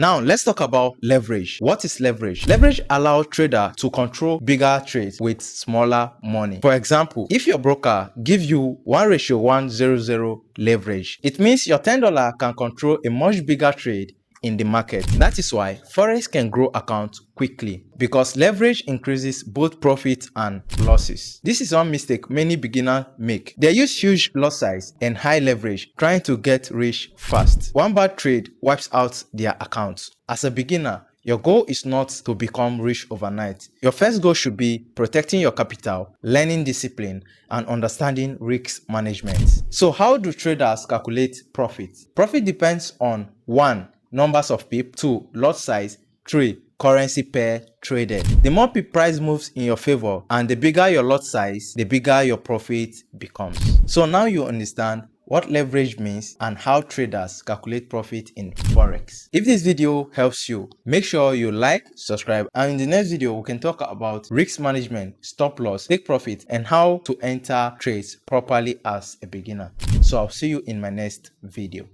Now, let's talk about leverage. What is leverage? Leverage allows traders to control bigger trades with smaller money. For example, if your broker gives you 1:100 leverage, it means your $10 can control a much bigger trade in the market. That is why Forex can grow accounts quickly, because leverage increases both profits and losses. This is one mistake many beginners make. They use huge lot size and high leverage trying to get rich fast. One bad trade wipes out their accounts. As a beginner, your goal is not to become rich overnight. Your first goal should be protecting your capital, learning discipline, and understanding risk management. So how do traders calculate profit? Profit depends on 1. Numbers of pips, 2. Lot size, 3. Currency pair traded. The more pip price moves in your favor and the bigger your lot size, the bigger your profit becomes. So now you understand what leverage means and how traders calculate profit in Forex. If this video helps you, make sure you like, subscribe, and in the next video we can talk about risk management, stop loss, take profit, and how to enter trades properly as a beginner. So I'll see you in my next video.